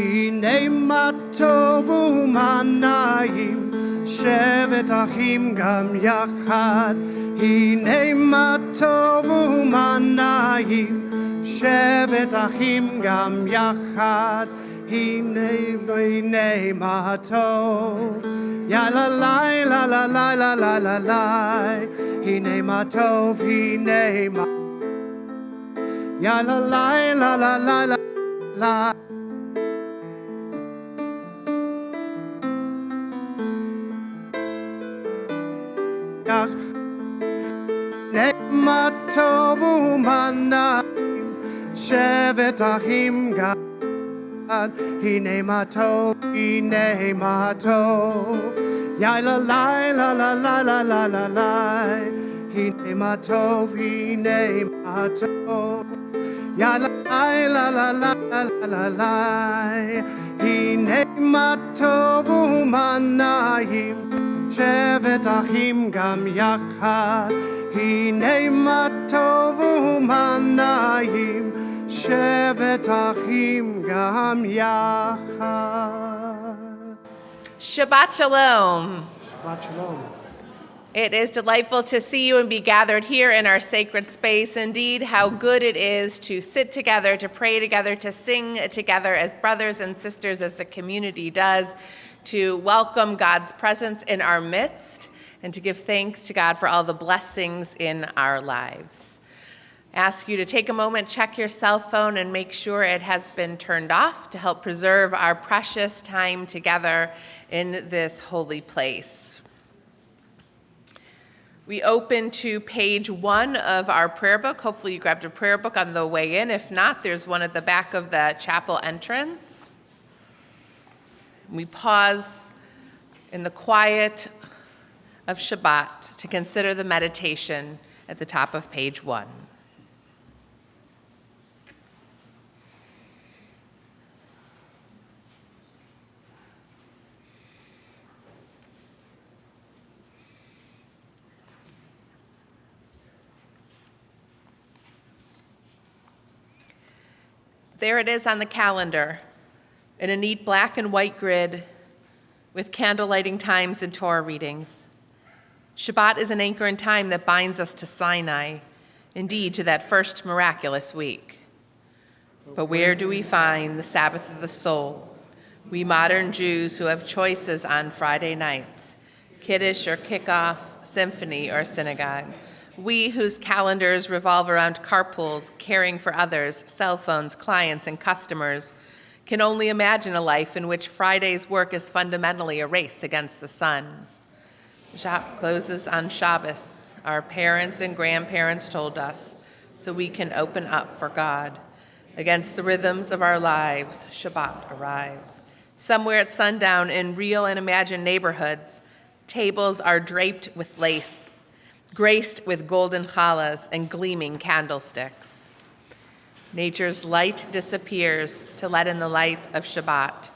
הנה מה טוב ומה נעים, שבת אחים גם יחד. הנה מה טוב ומה נעים, שבת אחים גם יחד. הנה מה טוב, יא לה לי לה לה לה לה לה לה לה. הנה מה טוב, הנה מה, יא לה לי לה לה לה לה לה. הנה מה טוב ומה נעים, שבת אחים גם. הנה מה טוב, הנה מה טוב, יא לה לי לה לה לה לה לה לה לה. הנה מה טוב, הנה מה טוב, יא לה לי לה לה לה לה לה לה. הנה מה טוב ומה נעים, שבת אחים גם יחד. הנה מה טוב ומה נעים, שבת אחים גם יחד. Shabbat Shalom. Shabbat Shalom. It is delightful to see you and be gathered here in our sacred space. Indeed, how good it is to sit together, to pray together, to sing together as brothers and sisters, as the community does, to welcome God's presence in our midst, and to give thanks to God for all the blessings in our lives. I ask you to take a moment, check your cell phone, and make sure it has been turned off to help preserve our precious time together in this holy place. We open to page 1 of our prayer book. Hopefully you grabbed a prayer book on the way in. If not, there's one at the back of the chapel entrance. We pause in the quiet of Shabbat to consider the meditation at the top of page 1. There it is on the calendar, in a neat black and white grid with candle lighting times and Torah readings. Shabbat is an anchor in time that binds us to Sinai, indeed to that first miraculous week. But where do we find the Sabbath of the soul, we modern Jews who have choices on Friday nights, Kiddush or kickoff, symphony or synagogue? We whose calendars revolve around carpools, caring for others, cell phones, clients, and customers, can only imagine a life in which Friday's work is fundamentally a race against the sun. The shop closes on Shabbos, our parents and grandparents told us, so we can open up for God. Against the rhythms of our lives, Shabbat arrives. Somewhere at sundown in real and imagined neighborhoods, tables are draped with lace, graced with golden challahs and gleaming candlesticks. Nature's light disappears to let in the light of Shabbat,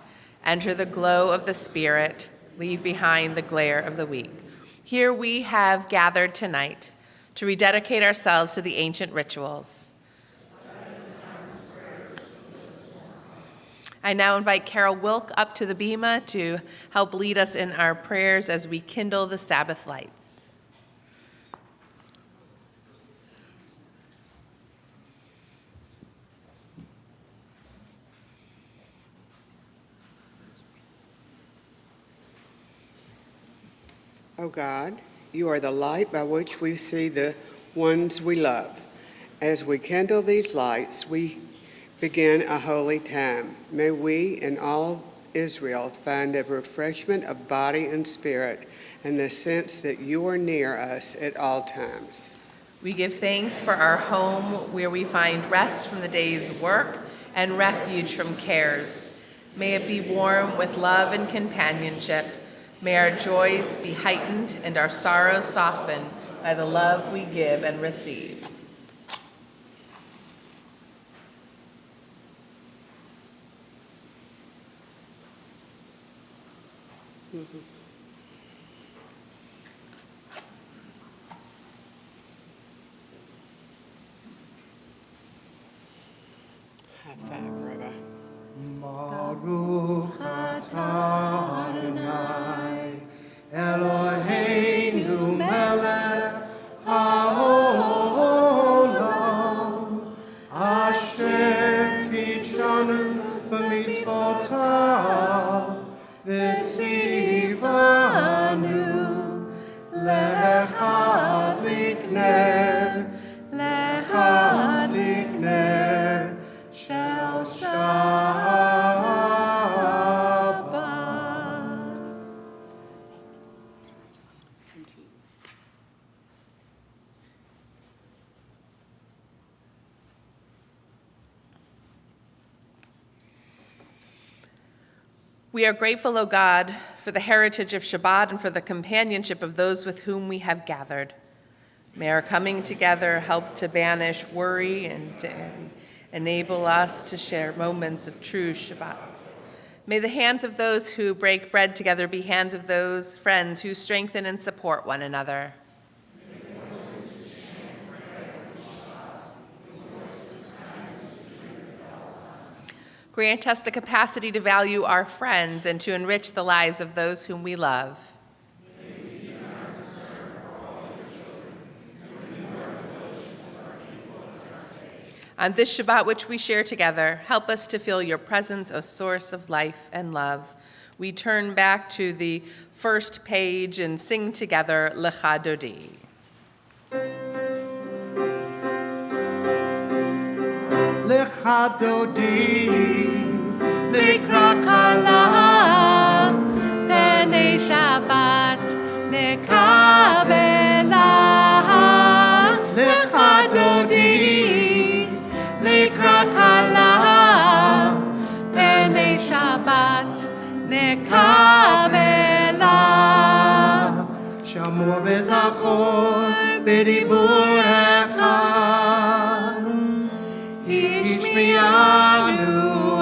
enter the glow of the Spirit, leave behind the glare of the week. Here we have gathered tonight to rededicate ourselves to the ancient rituals. I now invite Carol Wilk up to the bema to help lead us in our prayers as we kindle the Sabbath lights. O God, you are the light by which we see the ones we love. As we kindle these lights, we begin a holy time. May we and all Israel find a refreshment of body and spirit and the sense that you are near us at all times. We give thanks for our home where we find rest from the day's work and refuge from cares. May it be warm with love and companionship. May our joys be heightened and our sorrows softened by the love we give and receive. High five, Rabbi. Baruch atah Adonai, Eloheinu melech haolam, asher kitshanu b'mitzvotav, v'tzivanu lehadlik ner shel Shabbat. We are grateful, O God, for the heritage of Shabbat and for the companionship of those with whom we have gathered. May our coming together help to banish worry and to enable us to share moments of true Shabbat. May the hands of those who break bread together be hands of those friends who strengthen and support one another. Grant us the capacity to value our friends and to enrich the lives of those whom we love. On this Shabbat which we share together, help us to feel your presence, O source of life and love. We turn back to the first page and sing together Lecha Dodi. Lecha Dodi, Likrat Kala, B'nei Shabbat nekabela. Lecha Dodi, Likrat Kala, B'nei Shabbat nekabela. Shamor v'zachor b'dibur echad, Ishmianu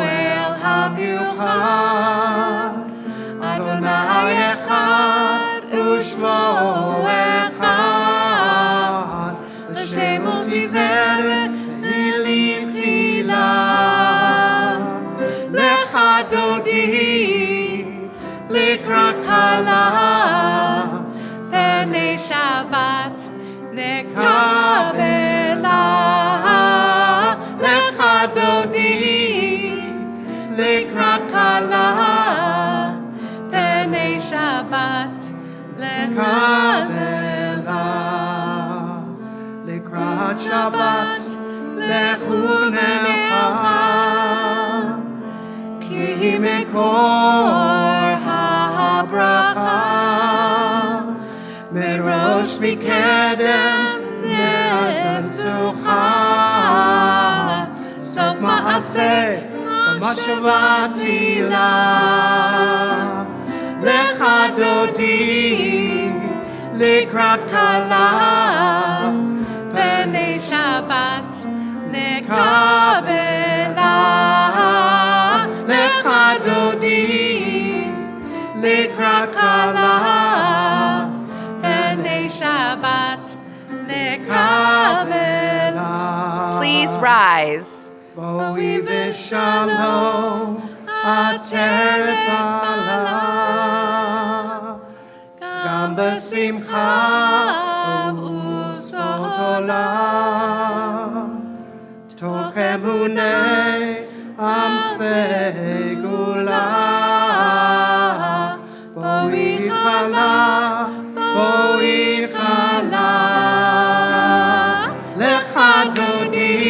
el hamiuchad, Adonai echad u'shmo echad, L'shem u'tiferet milim tila. Lecha Dodi, Likrat Kala, B'nei Shabbat nekabela. Lecha Dodi, Likrat Kala, B'nei Shabbat Kabela. Likrat Shabbat, lechu necha, ki mekor habracha, merosh mikedem ne'asucha, sof ma'aseh b'mashava la. Lecha Dodi, Likrat Kala, B'nei Shabbat Kabela. Lecha Dodi, Likrat Kala, B'nei Shabbat Kabela. Please rise. Boi v'shalom, ateret bala, gam b'simcha u'sot olam, toch emunei am segula. Boi chala, boi chala, lecha Dodi,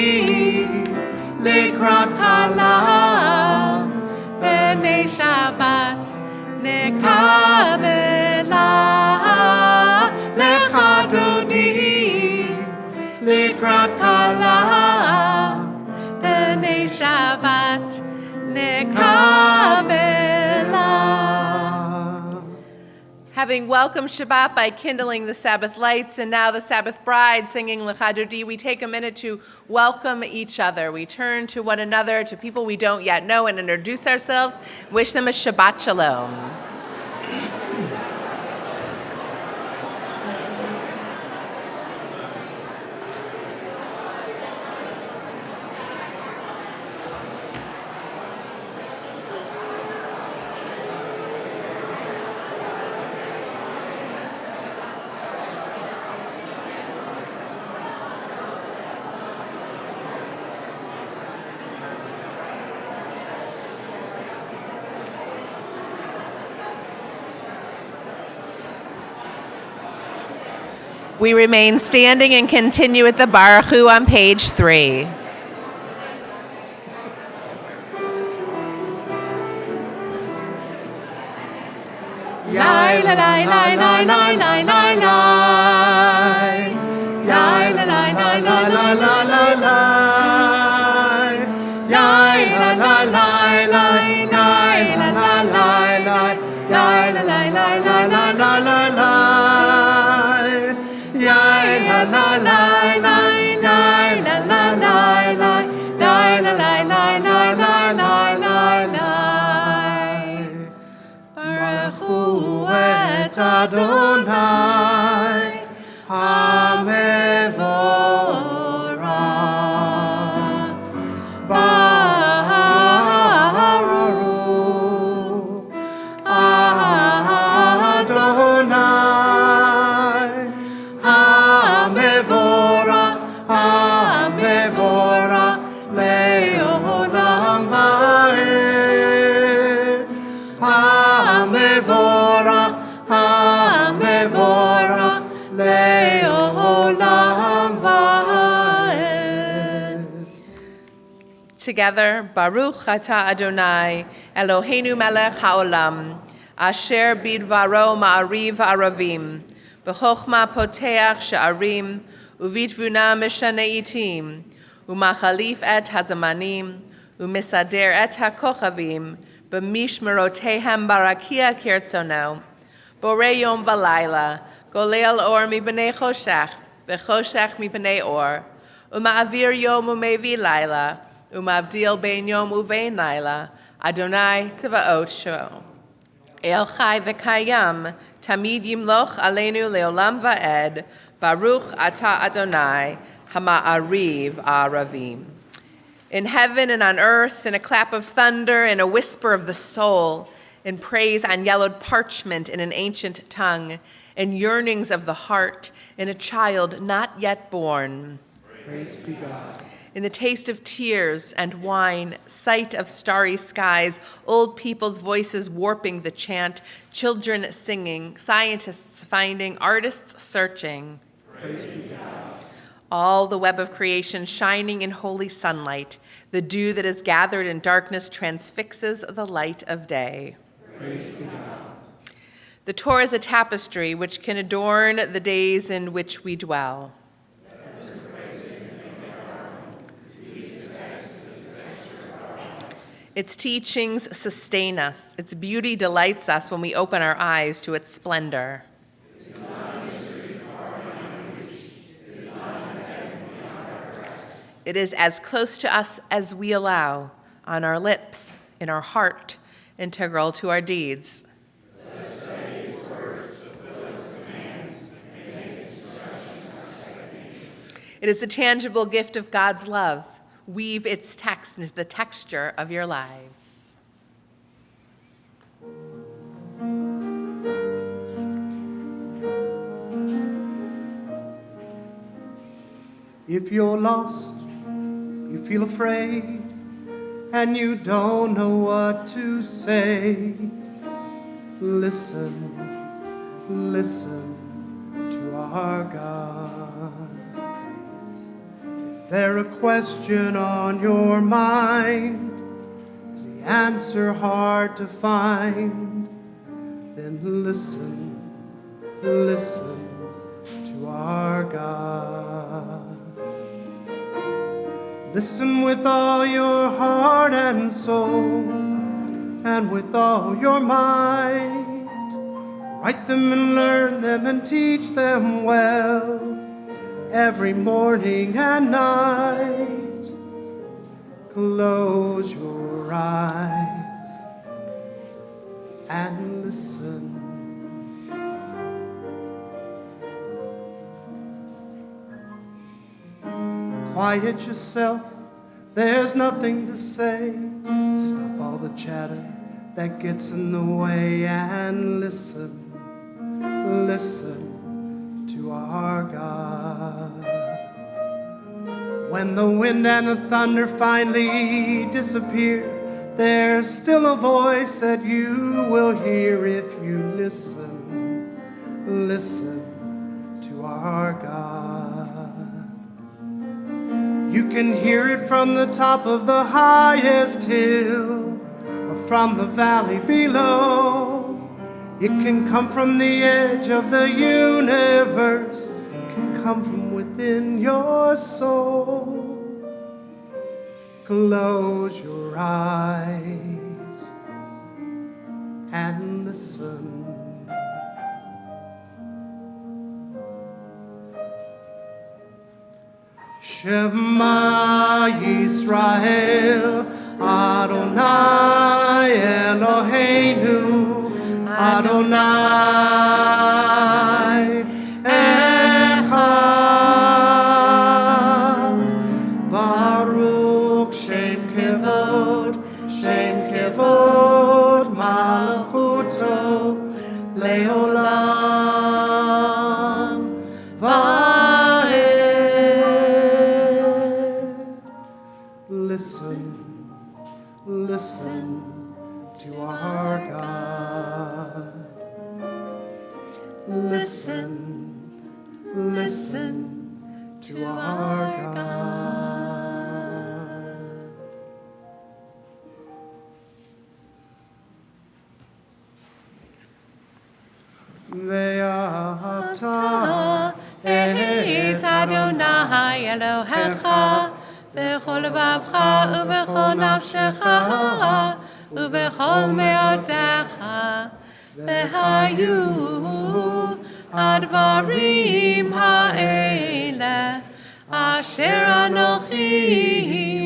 Likrat Kala, B'nei Shabbat nekabela. Lecha Dodi, Likrat Kala, B'nei Shabbat nekabela. Having welcomed Shabbat by kindling the Sabbath lights and now the Sabbath bride singing Lecha Dodi, we take a minute to welcome each other. We turn to one another, to people we don't yet know, and introduce ourselves. Wish them a Shabbat Shalom. We remain standing and continue with the Baruch Hu on page 3. Yai la la la la la la la la. Yai la la la la la la la la. Yai la la la la. Yai la la la la. Yai la la la la la la la la. Yai la la la la. Yai la la la la. Yai la la la la la la la la. Baruch Hu et Adonai HaMevorach. Baruch Adonai HaMevorach, HaMevorach le'olam va'ed. HaMevorach, HaMevorach le'olam va'ed. Together, Baruch Atah Adonai, Eloheinu melech haolam, asher bidvaro ma'ariv aravim, b'chochma poteach she'arim, uvitvuna mishane itim, umachalif et hazamanim, umisader et hakochavim, b'mishmerotehem barakia kirtzono, bore yom v'layla, golel or mibnei choshech, b'choshech mibnei or, uma'avir yom umevi layla, umavdil bein yom uvein layla, Adonai tzvaot sho. El chai v'kayam, tamid yimloch aleinu leolam va'ed, Baruch atah Adonai, hama'ariv aravim. In heaven and on earth, in a clap of thunder, in a whisper of the soul, in praise on yellowed parchment in an ancient tongue, in yearnings of the heart, in a child not yet born. Praise be God. In the taste of tears and wine, sight of starry skies, old people's voices warping the chant, children singing, scientists finding, artists searching. Praise be God. All the web of creation shining in holy sunlight, the dew that is gathered in darkness transfixes the light of day. Praise be God. The Torah is a tapestry which can adorn the days in which we dwell. Its teachings sustain us. Its beauty delights us when we open our eyes to its splendor. It is as close to us as we allow, on our lips, in our heart, integral to our deeds. It is the tangible gift of God's love. Weave its text into the texture of your lives. If you're lost, you feel afraid, and you don't know what to say, listen, listen to our God. Is there a question on your mind? Is the answer hard to find? Then listen, listen to our God. Listen with all your heart and soul, and with all your might. Write them and learn them and teach them well, every morning and night. Close your eyes and listen. Quiet yourself, there's nothing to say. Stop all the chatter that gets in the way and listen, listen to our God. When the wind and the thunder finally disappear, there's still a voice that you will hear if you listen, listen to our God. You can hear it from the top of the highest hill or from the valley below. It can come from the edge of the universe. It can come from within your soul. Close your eyes and listen. Shema Yisrael, Adonai Eloheinu, Adonai Echad. Baruch Shem Kevod Malchuto Leolam Vaed. Listen to our God. Listen to our God. Ve'ahavta et Adonai Elohecha b'chol lebavcha ub'chol nafshecha ub'chol me'otecha v'hayu advarim ha'ele asher anochi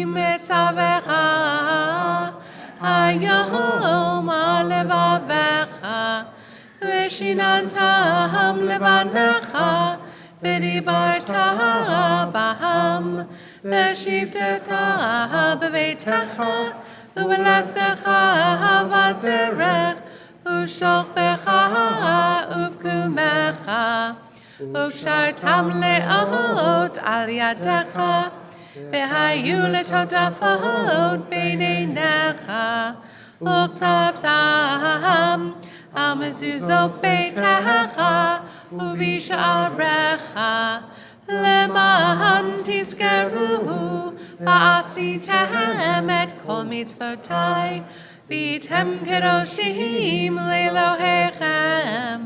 metzavecha hayom alevavecha v'shinantam levanecha v'dibarta b'ham v'shivteta b'veitecha u'v'letecha v'derech u'shokbecha u'v'kumecha u'kshartam le'ot al yadecha v'hayu letodafot b'neinecha u'ktavtam al mezuzot beitecha u'v'sha'arecha למען תזכרו ועשיתם את כל מצוותיי והייתם קדושים לאלוהיכם.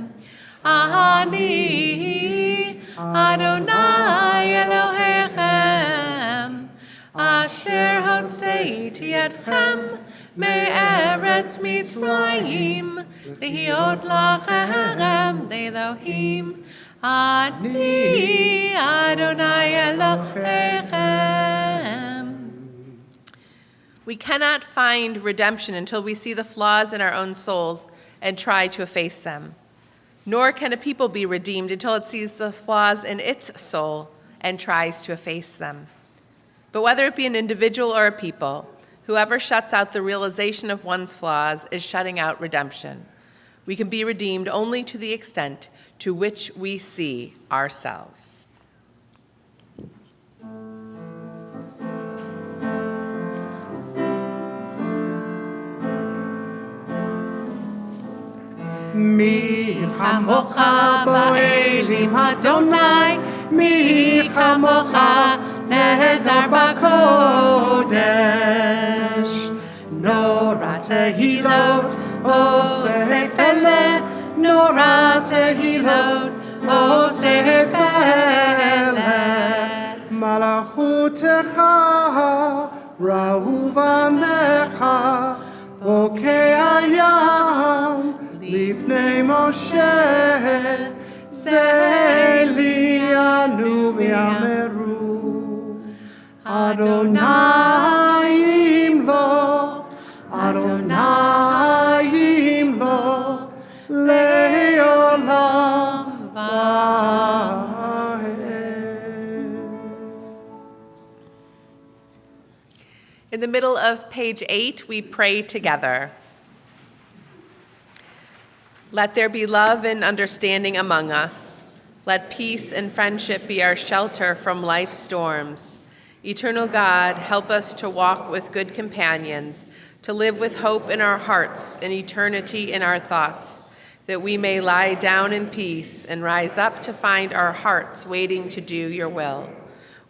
אני אדוני אלוהיכם אשר הוצאתי אתכם מארץ מצרים להיות לכם לאלוהים. Ani Adonai Elohechem. We cannot find redemption until we see the flaws in our own souls and try to efface them. Nor can a people be redeemed until it sees the flaws in its soul and tries to efface them. But whether it be an individual or a people, whoever shuts out the realization of one's flaws is shutting out redemption. We can be redeemed only to the extent to which we see ourselves. Mi chamocha bo'elim Adonai, mi chamocha nehedar b'kodesh. Nora tehilot oseh feleh, Nora tehilot oseh feleh. Malachutecha ra'u vanecha bokei hayam Lifnei Moshe Zelianu v'yameru Adonai imlo le'olam va'ed. In the middle of page 8, we pray together. Let there be love and understanding among us. Let peace and friendship be our shelter from life's storms. Eternal God, help us to walk with good companions, to live with hope in our hearts and eternity in our thoughts, that we may lie down in peace and rise up to find our hearts waiting to do your will.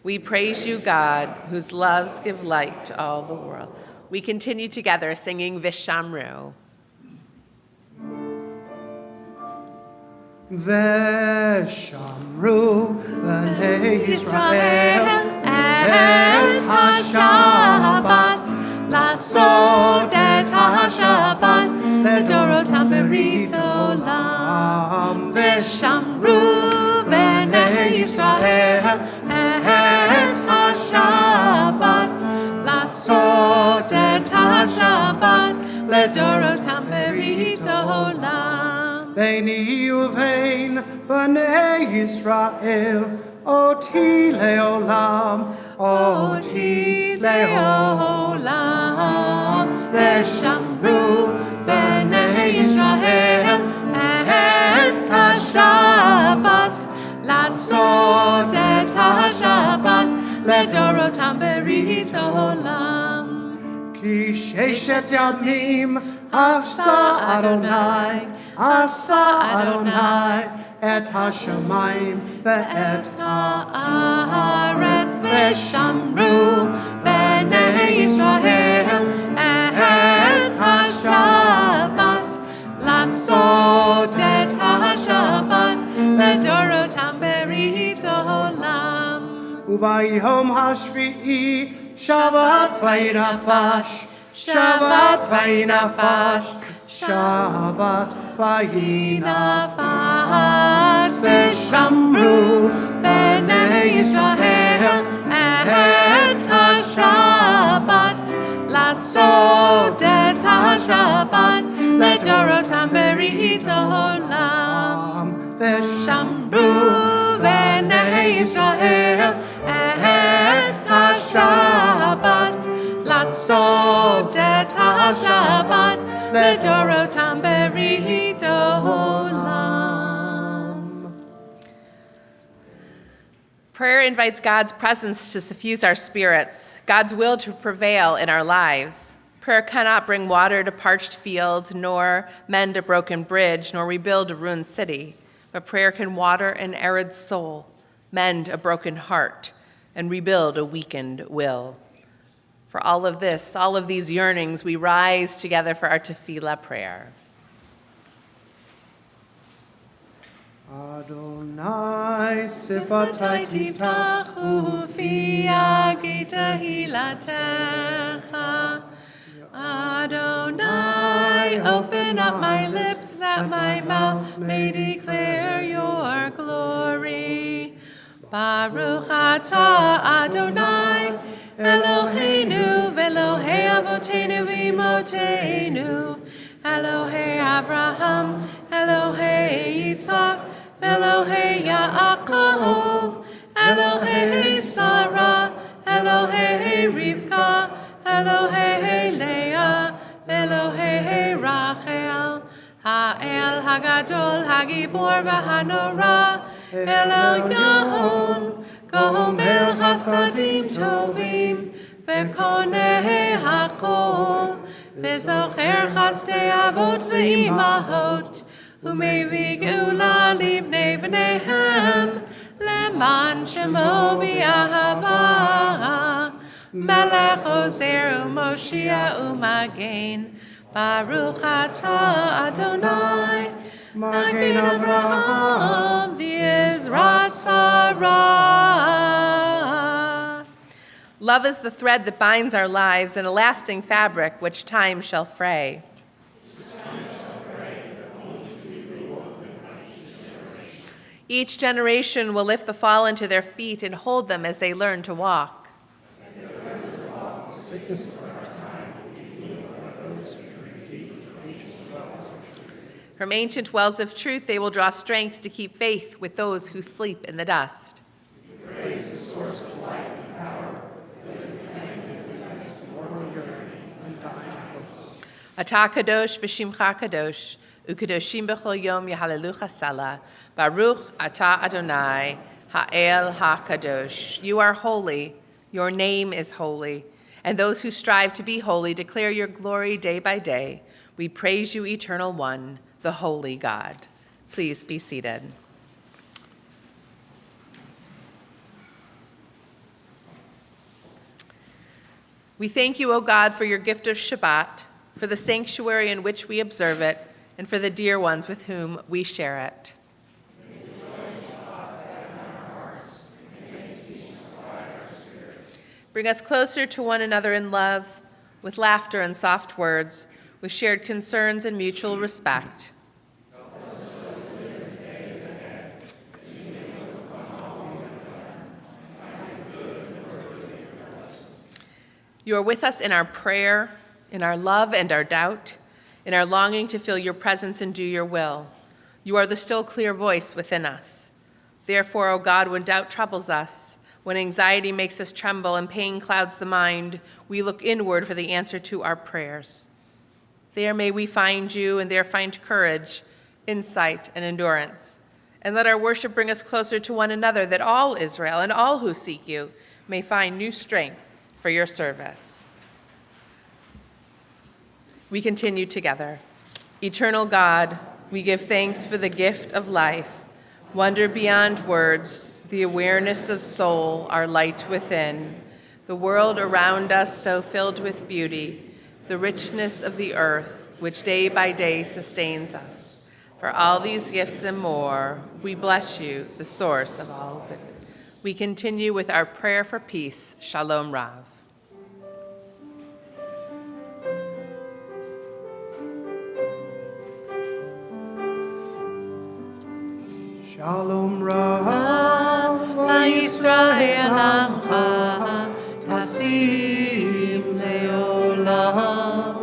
We praise you, God, whose loves give light to all the world. We continue together singing Vishamru. Veshamru b'nei Yisrael et ha-Shabbat לעשות את השבת לדורותם ברית עולם. ושמרו בני ישראל את השבת לעשות את השבת לדורותם ברית עולם. ביני ובין בני ישראל אותי לעולם, אותי לעולם. ושמרו בני ישראל את השבת לעשות את השבת לדורותם ברית עולם. כי ששת ימים עשה אדוני, עשה אדוני את השמיים ואת הארץ. ושמרו בני ישראל את השבת לעשות את השבת לדורותם ברית עולם. וביום השביעי שבת וינפש, שבת וינפש, שבת וינפש. ושמרו בני ישראל את השבת לעשות את השבת לדורותם ברית העולם. ושמרו בני ישראל את השבת לעשות את השבת לדורותם ברית העולם. Prayer invites God's presence to suffuse our spirits, God's will to prevail in our lives. Prayer cannot bring water to parched fields, nor mend a broken bridge, nor rebuild a ruined city. But prayer can water an arid soul, mend a broken heart, and rebuild a weakened will. For all of this, all of these yearnings, we rise together for our tefillah prayer. Adonai sifatai tiftachu fi yagi tehilatecha. Adonai, open up my lips that my mouth may declare your glory. Baruch atah Adonai, Eloheinu v'Elohei avotenu v'imotenu, Elohei Avraham, Elohei Yitzhak, Elohei Yaakov, Elohei Sarah, Elohei Rivka, Elohei Leah, Elohei Rachel, Ha'el Hagadol Hagibor v'Hanora, El Yahon, Gomel Chasadim Tovim, V'Konei Hakol, V'Zocher Chasdei Avot V'Imahot, U'Mevi Geula Livnei V'Nehem, Leman Shemo B'Ahava, Melech Ozer U'Moshia U'Magen, Baruch atah Adonai, Magen Avraham v'Yezrat Sarah. Love is the thread that binds our lives, and a lasting fabric which time shall fray. Each generation will lift the fallen to their feet and hold them as they learn to walk. From ancient wells of truth, they will draw strength to keep faith with those who sleep in the dust. Praise the source of life and power, Atah kadosh v'shimcha kadosh, u'kadoshim b'chol yom yahalelucha salah, Baruch atah Adonai, ha'el ha'kadosh. You are holy, your name is holy, and those who strive to be holy declare your glory day by day. We praise you, Eternal One, the holy God. Please be seated. We thank you, O God, for your gift of Shabbat, for the sanctuary in which we observe it, and for the dear ones with whom we share it. Bring us closer to one another in love, with laughter and soft words, with shared concerns and mutual respect. You are with us in our prayer, in our love and our doubt, in our longing to feel your presence and do your will. You are the still clear voice within us. Therefore, O God, when doubt troubles us, when anxiety makes us tremble and pain clouds the mind, we look inward for the answer to our prayers. There may we find you, and there find courage, insight, and endurance. And let our worship bring us closer to one another, that all Israel and all who seek you may find new strength for your service. We continue together. Eternal God, we give thanks for the gift of life, wonder beyond words, the awareness of soul, our light within, the world around us so filled with beauty, the richness of the earth, which day by day sustains us. For all these gifts and more, we bless you, the source of all good. We continue with our prayer for peace. Shalom Rav. Shalom Rav, Yisrael Amcha, Tasim Leolam.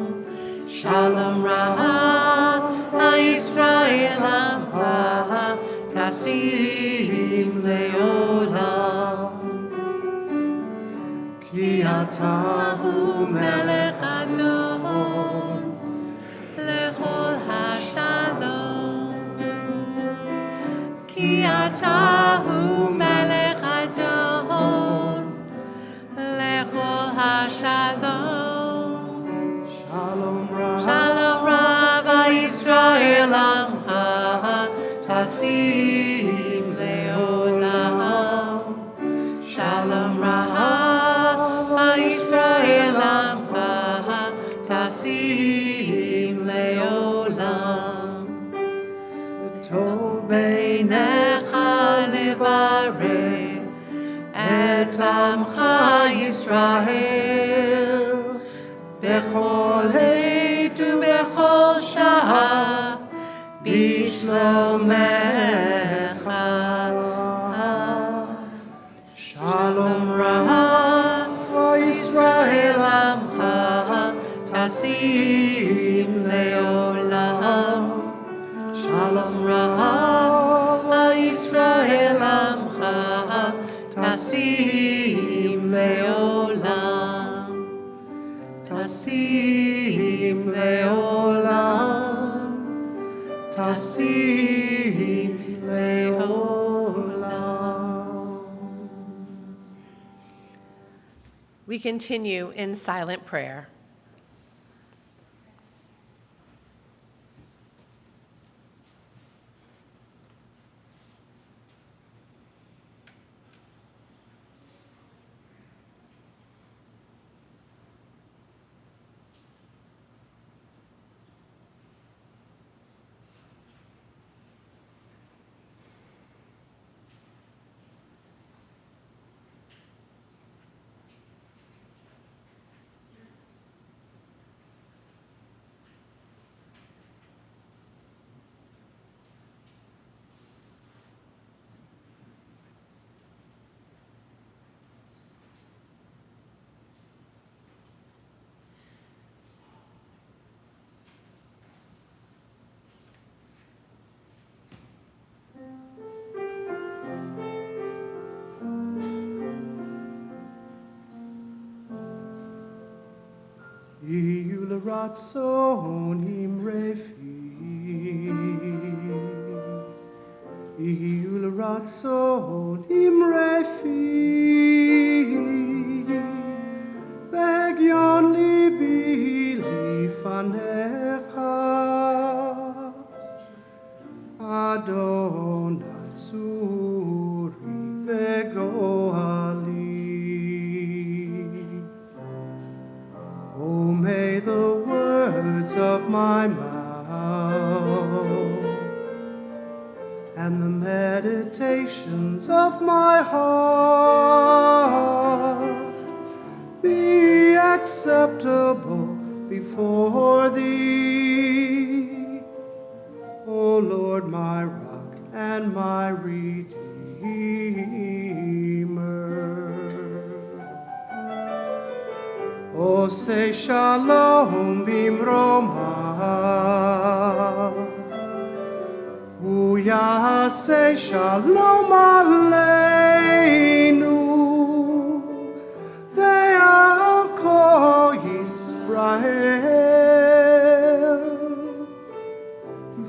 Shalom Rav, Yisrael Amcha, Tasim Leolam. Ki atahu melech adon, lechol hashalom. Ki atahu melech adon, lechol hashalom. Shalom Rav, Yisrael Amcha, Tasim Leolam. Shalom Rav, Yisrael Amcha, Tasim Leolam. Tov beinecha levarech et amcha Yisrael bechol עת ובכל שעה בשלומך. Shalom Rav, Yisrael Amcha, Tasim Leolam. Shalom Rav, Yisrael Amcha, Tasim Leolam. Tasim Leolam. Tasim Leolam. We continue in silent prayer. Iyu l'ratzon imrefi, Iyu l'ratzon imrefi, V'hegyon libi lifanecha, Adonai Tsuri Vegoali. Oh, may the words of my mouth and the meditations of my heart be acceptable before Thee, O Lord, my rock and my redeemer. O say shalom bimroma, Uya say shalom aleinu, Ve'al kol Yisrael,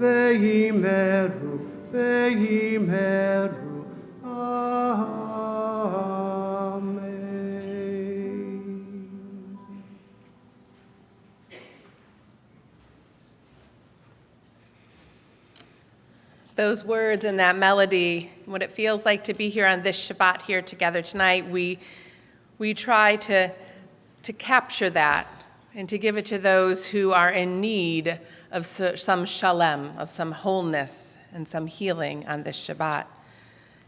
Ve'imeru, Ve'imeru, Amen. Those words and that melody, what it feels like to be here on this Shabbat here together tonight, we try to capture that and to give it to those who are in need of some shalem, of some wholeness and some healing on this Shabbat.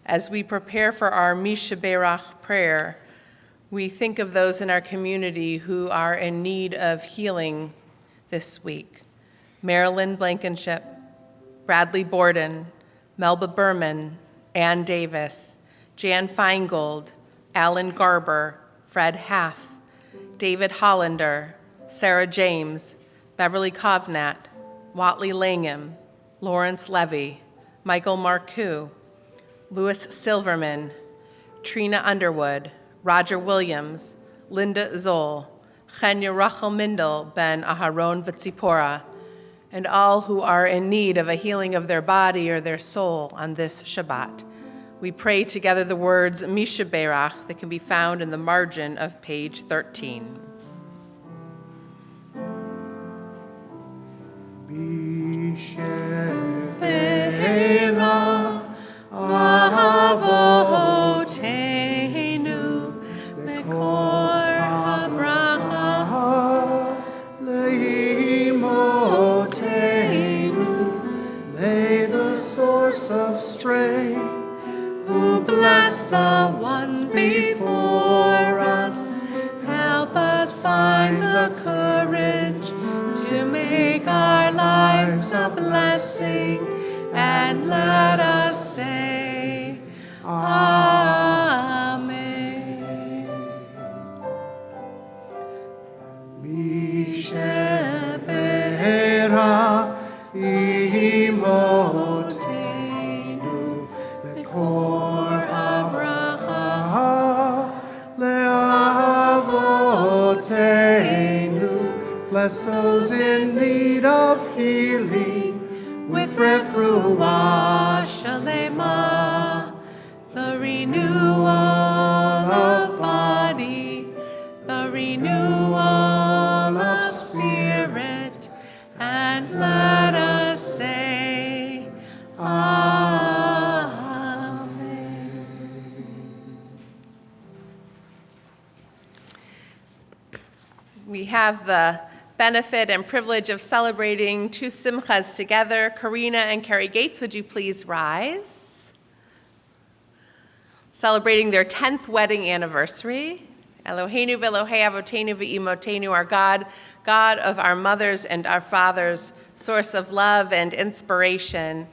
As we prepare for our Misha Berach prayer, we think of those in our community who are in need of healing this week. Marilyn Blankenship, Bradley Borden, Melba Berman, Ann Davis, Jan Feingold, Alan Garber, Fred Haff, David Hollander, Sarah James, Beverly Kovnat, Watley Langham, Lawrence Levy, Michael Marcoux, Louis Silverman, Trina Underwood, Roger Williams, Linda Zoll, Chenya Rachel Mindel ben Aharon V'Tzipora, and all who are in need of a healing of their body or their soul on this Shabbat. We pray together the words Misha Berach that can be found in the margin of page 13. Misha Berach Avoteinu Mekor HaBracha Leimotenu. May the source of strength, who bless the ones before us, help us find the courage to make our lives a blessing, and let us say, Amen. Misha Berach Imotenu Mekor HaBracha Le'avotenu. Bless those in need of healing with refuah shalema, the renewal of body, the renewal of spirit, and let us say, Amen. We have the benefit and privilege of celebrating two simchas together. Karina and Carrie Gates, would you please rise? Celebrating their 10th wedding anniversary. Eloheinu v'Elohei avotenu v'imotenu, our God, God of our mothers and our fathers, source of love and inspiration.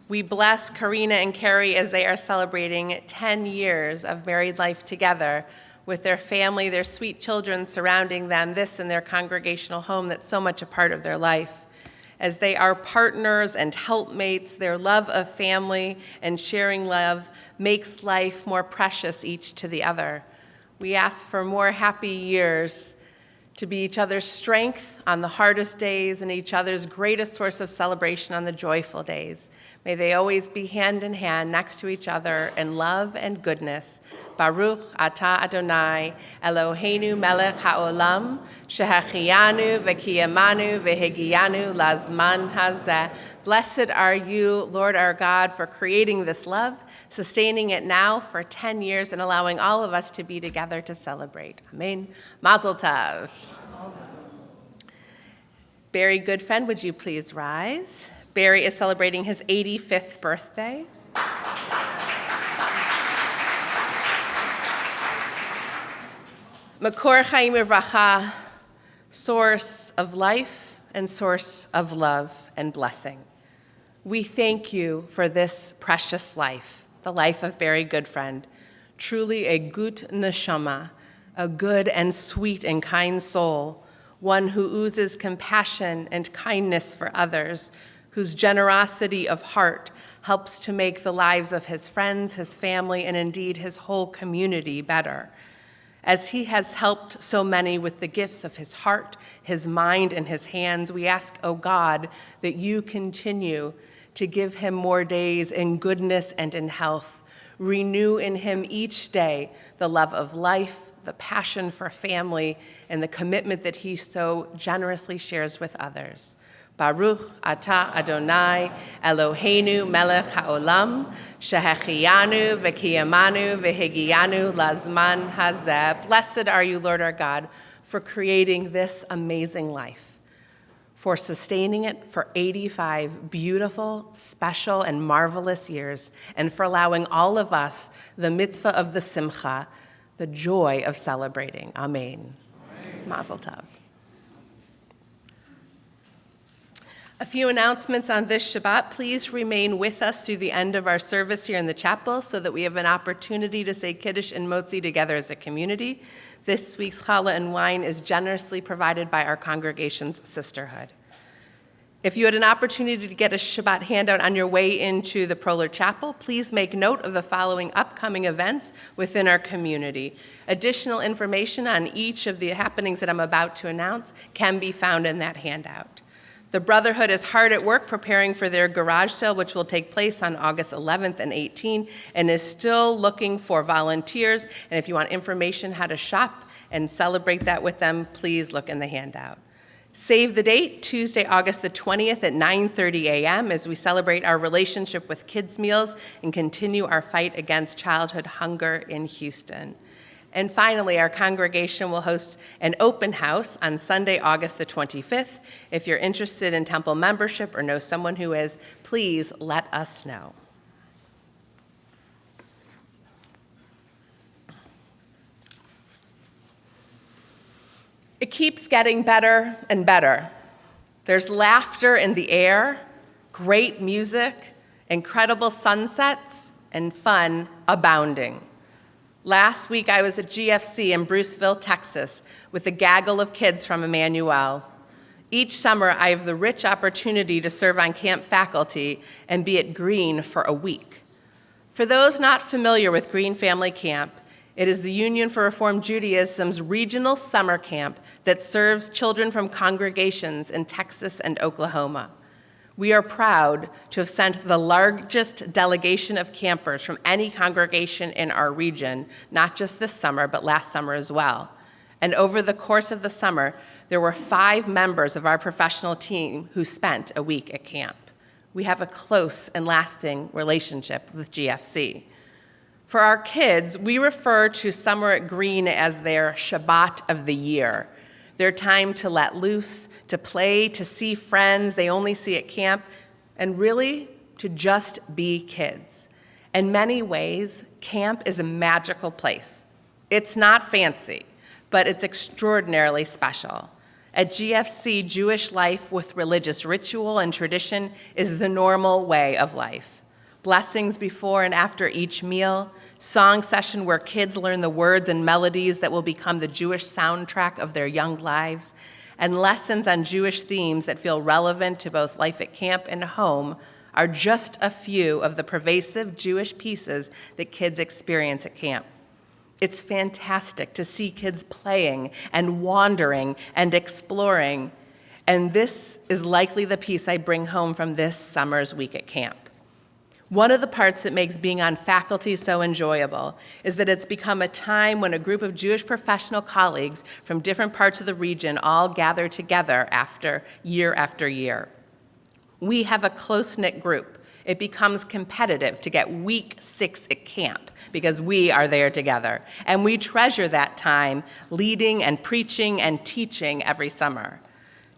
We bless Karina and Carrie as they are celebrating 10 years of married life together, with their family, their sweet children surrounding them, this in their congregational home that's so much a part of their life. As they are partners and helpmates, their love of family and sharing love makes life more precious each to the other. We ask for more happy years to be each other's strength on the hardest days and each other's greatest source of celebration on the joyful days. May they always be hand in hand next to each other in love and goodness. Baruch atah Adonai, Eloheinu melech haolam, shehachianu v'kiyamanu v'higiyanu lazman hazeh. Blessed are you, Lord our God, for creating this love, sustaining it now for 10 years, and allowing all of us to be together to celebrate. Amen. Mazel tov. Barry Goodfriend, would you please rise? Barry is celebrating his 85th birthday. Makor Chaim Uvracha, source of life and source of love and blessing. We thank you for this precious life, the life of Barry Goodfriend, truly a gut neshama, a good and sweet and kind soul, one who oozes compassion and kindness for others, whose generosity of heart helps to make the lives of his friends, his family, and indeed his whole community better. As he has helped so many with the gifts of his heart, his mind, and his hands, we ask, O God, that you continue to give him more days in goodness and in health. Renew in him each day the love of life, the passion for family, and the commitment that he so generously shares with others. Baruch atah Adonai Eloheinu melech haolam shehechiyanu v'kiyamanu v'higiyanu lazman hazeh. Blessed are you, Lord our God, for creating this amazing life, for sustaining it for 85 beautiful, special, and marvelous years, and for allowing all of us the mitzvah of the simcha, the joy of celebrating. Amen. Mazel tov. A few announcements on this Shabbat. Please remain with us through the end of our service here in the chapel so that we have an opportunity to say Kiddush and Motzi together as a community. This week's challah and wine is generously provided by our congregation's sisterhood. If you had an opportunity to get a Shabbat handout on your way into the Proler Chapel, please make note of the following upcoming events within our community. Additional information on each of the happenings that I'm about to announce can be found in that handout. The Brotherhood is hard at work preparing for their garage sale, which will take place on August 11th and 18th, and is still looking for volunteers. And if you want information how to shop and celebrate that with them, please look in the handout. Save the date, Tuesday, August the 20th at 9:30 a.m. as we celebrate our relationship with kids' meals and continue our fight against childhood hunger in Houston. And finally, our congregation will host an open house on Sunday, August the 25th. If you're interested in temple membership or know someone who is, please let us know. It keeps getting better and better. There's laughter in the air, great music, incredible sunsets, and fun abounding. Last week, I was at GFC in Bruceville, Texas, with a gaggle of kids from Emmanuel. Each summer, I have the rich opportunity to serve on camp faculty and be at Green for a week. For those not familiar with Green Family Camp, it is the Union for Reform Judaism's regional summer camp that serves children from congregations in Texas and Oklahoma. We are proud to have sent the largest delegation of campers from any congregation in our region, not just this summer, but last summer as well. And over the course of the summer, there were 5 members of our professional team who spent a week at camp. We have a close and lasting relationship with GFC. For our kids, we refer to summer at Green as their Shabbat of the year. Their time to let loose, to play, to see friends they only see at camp, and really to just be kids. In many ways, camp is a magical place. It's not fancy, but it's extraordinarily special. At GFC, Jewish life with religious ritual and tradition is the normal way of life. Blessings before and after each meal, song session where kids learn the words and melodies that will become the Jewish soundtrack of their young lives, and lessons on Jewish themes that feel relevant to both life at camp and home are just a few of the pervasive Jewish pieces that kids experience at camp. It's fantastic to see kids playing and wandering and exploring, and this is likely the piece I bring home from this summer's week at camp. One of the parts that makes being on faculty so enjoyable is that it's become a time when a group of Jewish professional colleagues from different parts of the region all gather together year after year. We have a close-knit group. It becomes competitive to get week 6 at camp because we are there together. And we treasure that time leading and preaching and teaching every summer.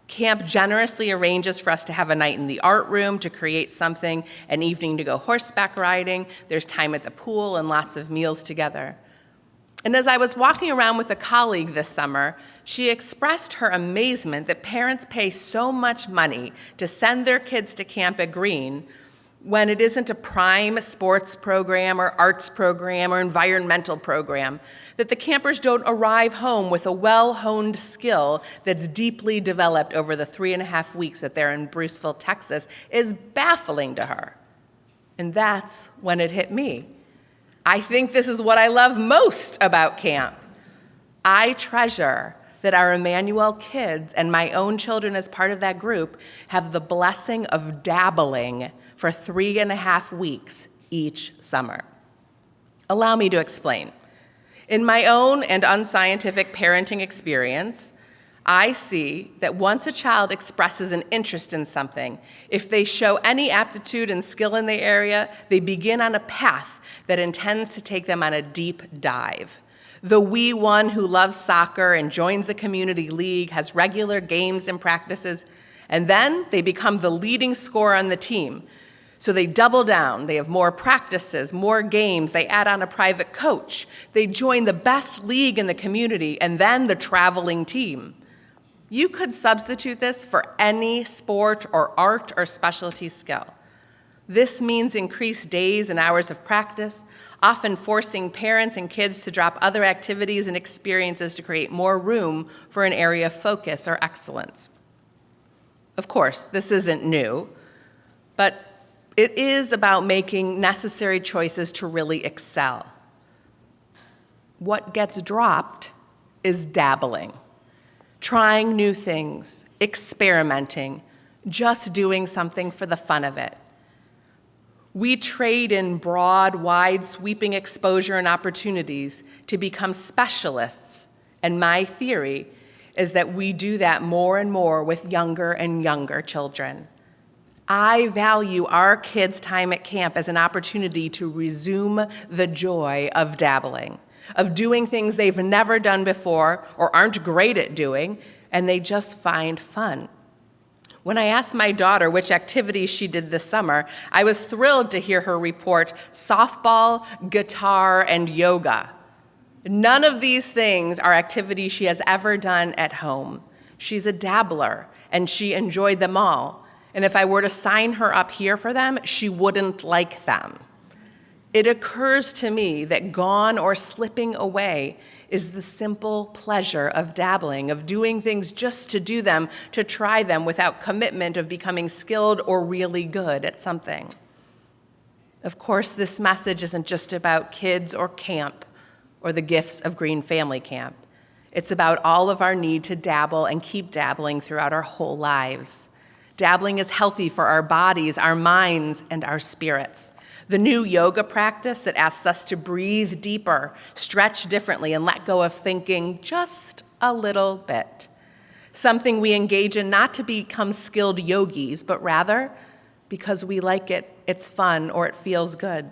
Camp generously arranges for us to have a night in the art room to create something, an evening to go horseback riding. There's time at the pool and lots of meals together. And as I was walking around with a colleague this summer, she expressed her amazement that parents pay so much money to send their kids to camp at Green when it isn't a prime sports program or arts program or environmental program, that the campers don't arrive home with a well-honed skill that's deeply developed over the 3.5 weeks that they're in Bruceville, Texas, is baffling to her. And that's when it hit me. I think this is what I love most about camp. I treasure that our Emmanuel kids and my own children as part of that group have the blessing of dabbling for 3.5 weeks each summer. Allow me to explain. In my own and unscientific parenting experience, I see that once a child expresses an interest in something, if they show any aptitude and skill in the area, they begin on a path that intends to take them on a deep dive. The wee one who loves soccer and joins a community league, has regular games and practices, and then they become the leading scorer on the team. So they double down, they have more practices, more games, they add on a private coach, they join the best league in the community, and then the traveling team. You could substitute this for any sport or art or specialty skill. This means increased days and hours of practice, often forcing parents and kids to drop other activities and experiences to create more room for an area of focus or excellence. Of course, this isn't new, but it is about making necessary choices to really excel. What gets dropped is dabbling, trying new things, experimenting, just doing something for the fun of it. We trade in broad, wide, sweeping exposure and opportunities to become specialists, and my theory is that we do that more and more with younger and younger children. I value our kids' time at camp as an opportunity to resume the joy of dabbling, of doing things they've never done before or aren't great at doing, and they just find fun. When I asked my daughter which activities she did this summer, I was thrilled to hear her report softball, guitar, and yoga. None of these things are activities she has ever done at home. She's a dabbler, and she enjoyed them all. And if I were to sign her up here for them, she wouldn't like them. It occurs to me that gone or slipping away is the simple pleasure of dabbling, of doing things just to do them, to try them without commitment of becoming skilled or really good at something. Of course, this message isn't just about kids or camp or the gifts of Green Family Camp. It's about all of our need to dabble and keep dabbling throughout our whole lives. Dabbling is healthy for our bodies, our minds, and our spirits. The new yoga practice that asks us to breathe deeper, stretch differently, and let go of thinking just a little bit. Something we engage in not to become skilled yogis, but rather because we like it, it's fun, or it feels good.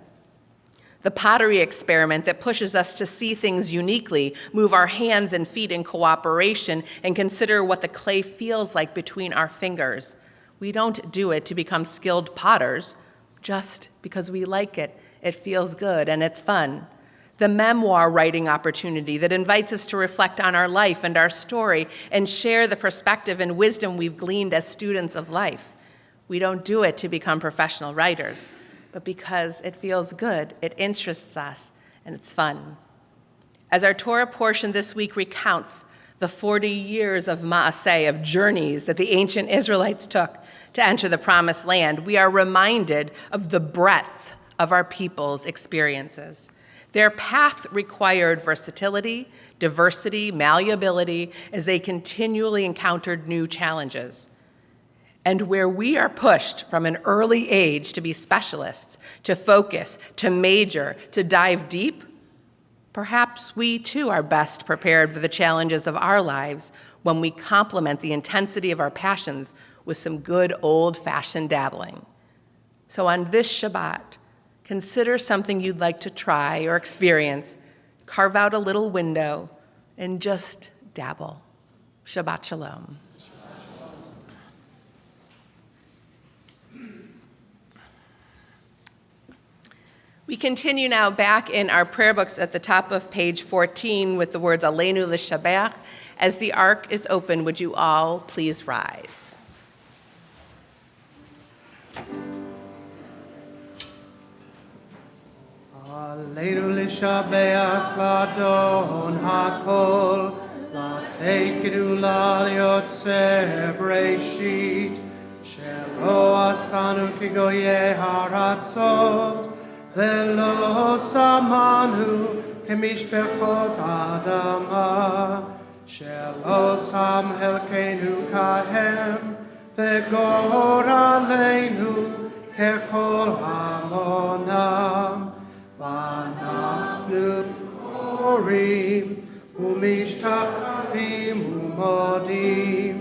The pottery experiment that pushes us to see things uniquely, move our hands and feet in cooperation, and consider what the clay feels like between our fingers. We don't do it to become skilled potters, just because we like it, it feels good, and it's fun. The memoir writing opportunity that invites us to reflect on our life and our story and share the perspective and wisdom we've gleaned as students of life. We don't do it to become professional writers, but because it feels good, it interests us, and it's fun. As our Torah portion this week recounts the 40 years of Maaseh, of journeys that the ancient Israelites took to enter the promised land, we are reminded of the breadth of our people's experiences. Their path required versatility, diversity, malleability, as they continually encountered new challenges. And where we are pushed from an early age to be specialists, to focus, to major, to dive deep, perhaps we too are best prepared for the challenges of our lives when we complement the intensity of our passions with some good old-fashioned dabbling. So on this Shabbat, consider something you'd like to try or experience. Carve out a little window and just dabble. Shabbat Shalom. We continue now back in our prayer books at the top of page 14 with the words Aleinu l'shabeach. As the ark is open, would you all please rise? Aleinu l'shabeach l'adon hakol, l'tei gedula l'yotzer breshit, shelo asanu kigoye haratzot, velo samanu kemishpechot adama, shelo sam helkenu kahem, vegor aleinu kechol hamonam, vanachnu korim umishtabim umodim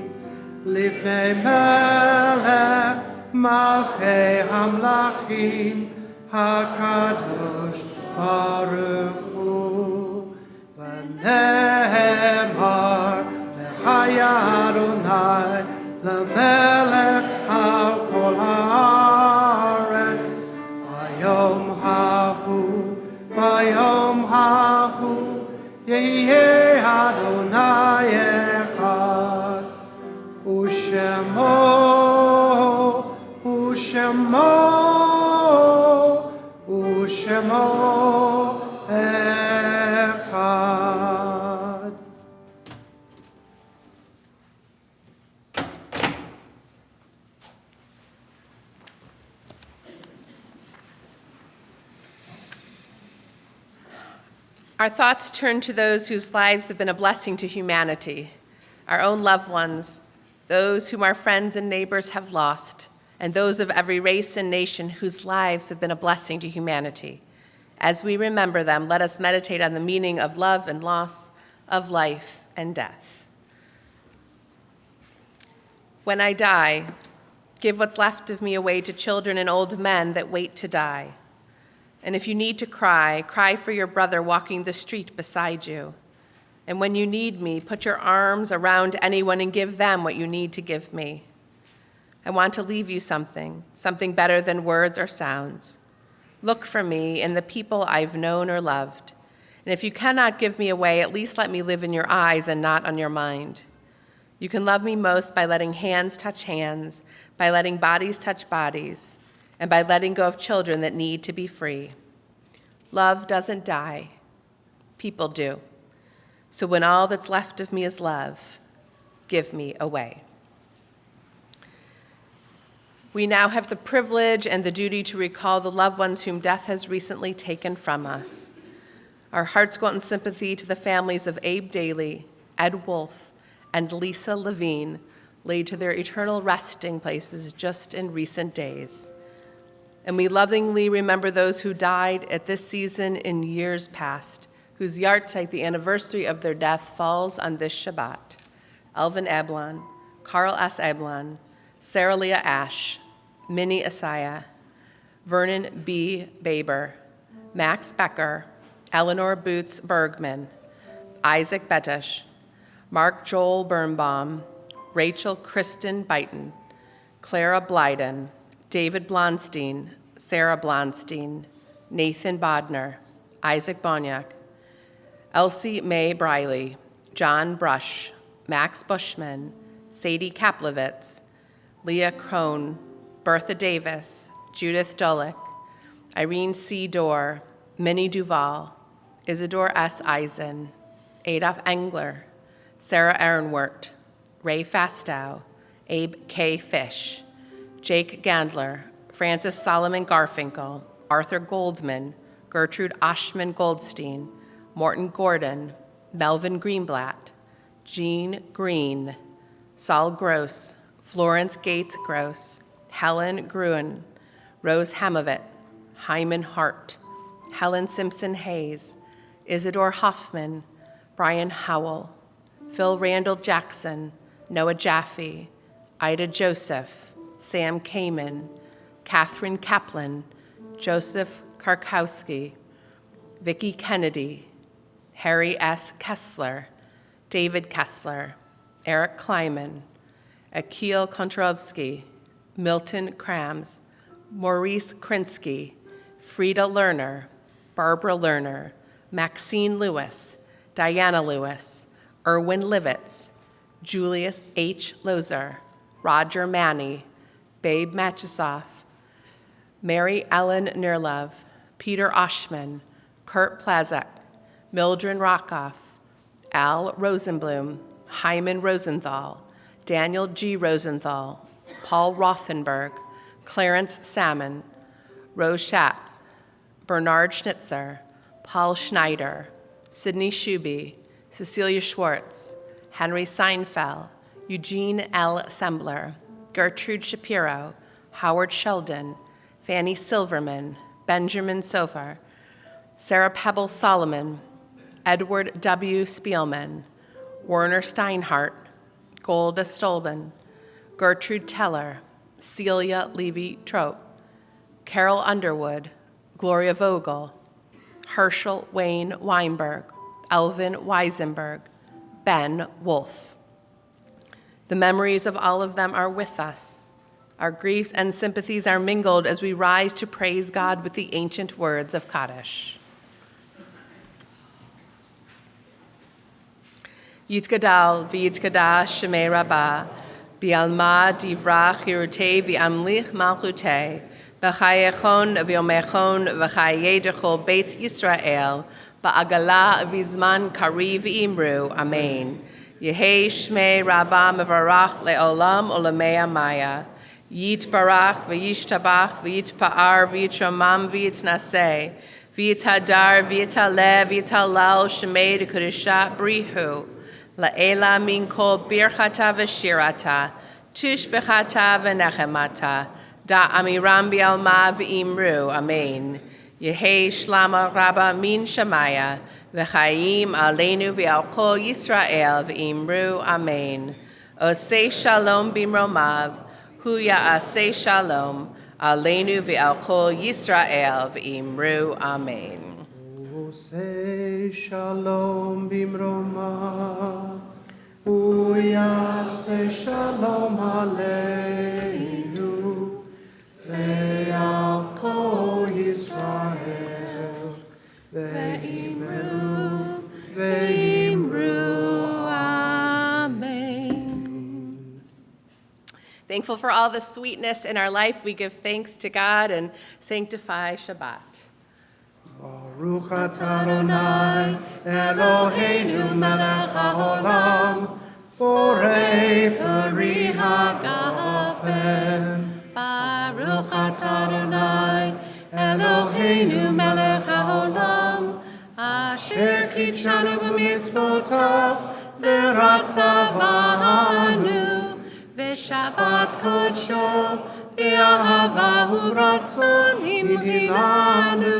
lifnei melech malchei hamlachim HaKadosh Baruch Hu, v'ne'emar v'chaya Adonai l'melech al kol haaretz, bayom hahu, yehyeh Adonai echad, Shemo Echad. Our thoughts turn to those whose lives have been a blessing to humanity, our own loved ones, those whom our friends and neighbors have lost, and those of every race and nation whose lives have been a blessing to humanity. As we remember them, let us meditate on the meaning of love and loss, of life and death. When I die, give what's left of me away to children and old men that wait to die. And if you need to cry, cry for your brother walking the street beside you. And when you need me, put your arms around anyone and give them what you need to give me. I want to leave you something better than words or sounds. Look for me in the people I've known or loved. And if you cannot give me away, at least let me live in your eyes and not on your mind. You can love me most by letting hands touch hands, by letting bodies touch bodies, and by letting go of children that need to be free. Love doesn't die. People do. So when all that's left of me is love, give me away. We now have the privilege and the duty to recall the loved ones whom death has recently taken from us. Our hearts go out in sympathy to the families of Abe Daly, Ed Wolf, and Lisa Levine, laid to their eternal resting places just in recent days. And we lovingly remember those who died at this season in years past, whose yahrzeit, the anniversary of their death, falls on this Shabbat. Elvin Eblon, Carl S. Eblon, Sarah Leah Ash, Minnie Asaya, Vernon B. Baber, Max Becker, Eleanor Boots Bergman, Isaac Bettish, Mark Joel Birnbaum, Rachel Kristen Byton, Clara Blyden, David Blonstein, Sarah Blonstein, Nathan Bodner, Isaac Bonyak, Elsie Mae Briley, John Brush, Max Bushman, Sadie Kaplowitz, Leah Crone, Bertha Davis, Judith Dolick, Irene C. Dorr, Minnie Duval, Isidore S. Eisen, Adolf Engler, Sarah Ehrenwert, Ray Fastow, Abe K. Fish, Jake Gandler, Francis Solomon Garfinkel, Arthur Goldman, Gertrude Oshman Goldstein, Morton Gordon, Melvin Greenblatt, Jean Green, Saul Gross, Florence Gates Gross, Helen Gruen, Rose Hamovit, Hyman Hart, Helen Simpson Hayes, Isidore Hoffman, Brian Howell, Phil Randall Jackson, Noah Jaffe, Ida Joseph, Sam Kamen, Catherine Kaplan, Joseph Karkowski, Vicki Kennedy, Harry S. Kessler, David Kessler, Eric Kleiman, Akil Kontrovsky, Milton Krams, Maurice Krinsky, Frida Lerner, Barbara Lerner, Maxine Lewis, Diana Lewis, Erwin Livitz, Julius H. Lozer, Roger Manny, Babe Machisoff, Mary Ellen Nerlov, Peter Oshman, Kurt Plazek, Mildred Rockoff, Al Rosenblum, Hyman Rosenthal, Daniel G. Rosenthal, Paul Rothenberg, Clarence Salmon, Rose Schatz, Bernard Schnitzer, Paul Schneider, Sidney Shuby, Cecilia Schwartz, Henry Seinfeld, Eugene L. Sembler, Gertrude Shapiro, Howard Sheldon, Fanny Silverman, Benjamin Sofar, Sarah Pebble Solomon, Edward W. Spielman, Werner Steinhardt, Golda Stolben, Gertrude Teller, Celia Levy-Trope, Carol Underwood, Gloria Vogel, Herschel Wayne Weinberg, Elvin Weisenberg, Ben Wolfe. The memories of all of them are with us. Our griefs and sympathies are mingled as we rise to praise God with the ancient words of Kaddish. Yitgadal v'yitkadash shemei rabbah, bi'alma divrach yirutei v'amlich malchutei, v'chayechon v'yomechon v'chayedechol beit Yisrael, ba'agala v'zman kari v'imru, amen. Yehei shmei rabbah mevarach le'olam olamei amaya. Yitbarach v'yishtabach v'yitpa'ar v'yitramam v'yitnaseh, v'yitadar v'yitaleh v'yitalal shemei d'kodesha brihu. La'ela min kol birchata v'shirata, tushbechata v'nechemata, da amiram bi'alma v'imru, amen. Yehei shlama rabba min shamaya, v'chayim aleinu v'al kol Yisrael v'imru, amen. Osei shalom bimromav, hu ya'asei shalom, aleinu v'al kol Yisrael v'imru, amen. Say shalom bimroma, uyase shalom aleinu, ve'al kol Yisrael, ve'imru, amen. Thankful for all the sweetness in our life, we give thanks to God and sanctify Shabbat. Baruch atah Adonai Eloheinu melech haolam, borei peri hagafen. Baruch atah Adonai Eloheinu melech haolam, asher kitshanu b'mitzvotav v'ratzavanu, v'shabbat kodsho v'ahavahu ratzon hinchilanu.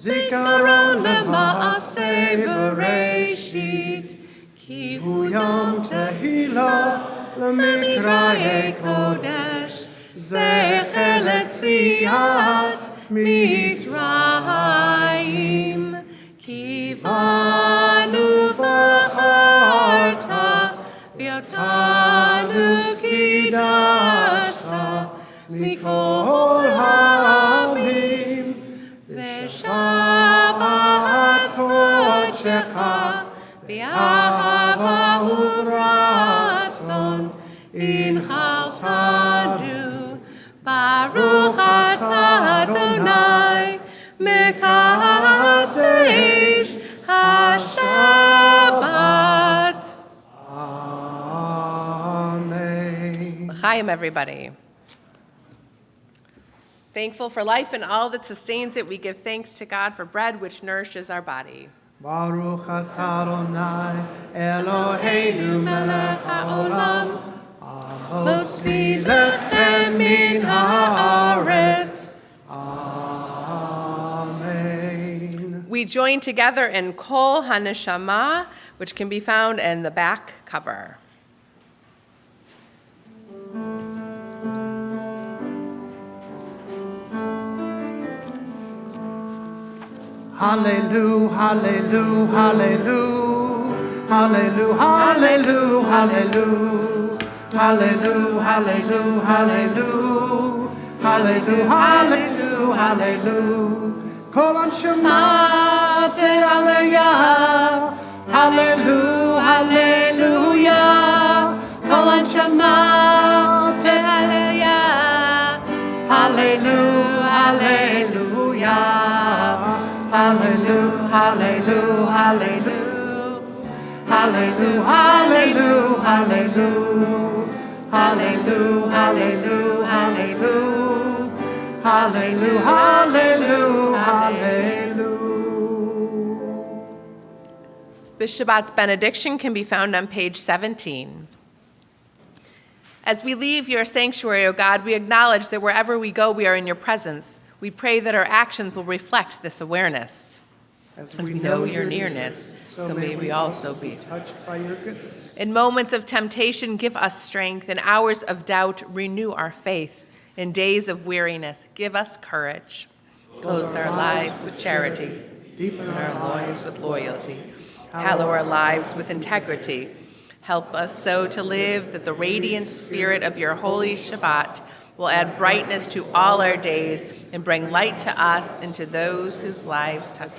Zikaron lema'aseh bereshit, ki hu yom tehillah lemikraye kodesh, zecher letziat mitzrayim. Ki vanu v'charta, v'yotanu kidashta, mikol ha'amim. V'shabbat kodshecha, v'ahava u'ratzon, inchaltanu. Baruch atah Adonai, mekadesh haShabbat. Amen. L'chaim, everybody. Thankful for life and all that sustains it, we give thanks to God for bread which nourishes our body. Baruch atah Adonai Eloheinu melech haolam, hamotzi lechem min haaretz. Amen. We join together in Kol HaNeshama, which can be found in the back cover. Hallelujah, hallelujah, hallelujah, hallelujah, hallelujah, hallelujah, hallelujah, hallelujah, hallelujah, hallelujah, hallelujah, hallelujah. Kol Shema Hallelujah, hallelujah, hallelujah. Kol Shema Hallelujah, hallelujah, hallelujah. Hallelujah, hallelujah, hallelujah, hallelujah, hallelujah, hallelujah, hallelujah, hallelujah, hallelujah, hallelujah, hallelujah. The Shabbat's benediction can be found on page 17. As we leave your sanctuary, O God, we acknowledge that wherever we go, we are in your presence. We pray that our actions will reflect this awareness. As we know your nearness, so may we also be touched by your goodness. In moments of temptation, give us strength. In hours of doubt, renew our faith. In days of weariness, give us courage. Clothe our lives with charity. Deepen our lives with loyalty. Hallow our lives with integrity. Help us so to live that the radiant spirit of your holy Shabbat will add brightness to all our days and bring light to us and to those whose lives touch.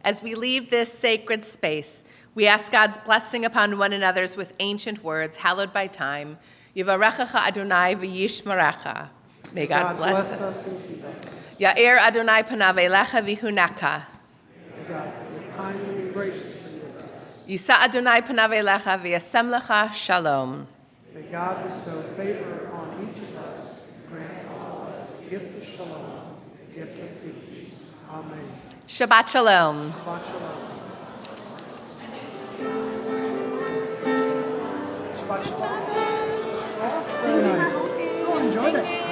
As we leave this sacred space, we ask God's blessing upon one another's with ancient words, hallowed by time. Yivarechecha Adonai v'yishmerecha. May God bless us and keep us. Ya'er Adonai panav elecha v'hunaka. May God be kindly and graciously with us. Yisa Adonai panav elecha v'yasem lecha shalom. May God bestow favor upon each of us, grant all of us a gift of shalom, a gift of peace. Amen. Shabbat shalom. Shabbat shalom. Shabbat shalom. Very nice. Oh, enjoyed it.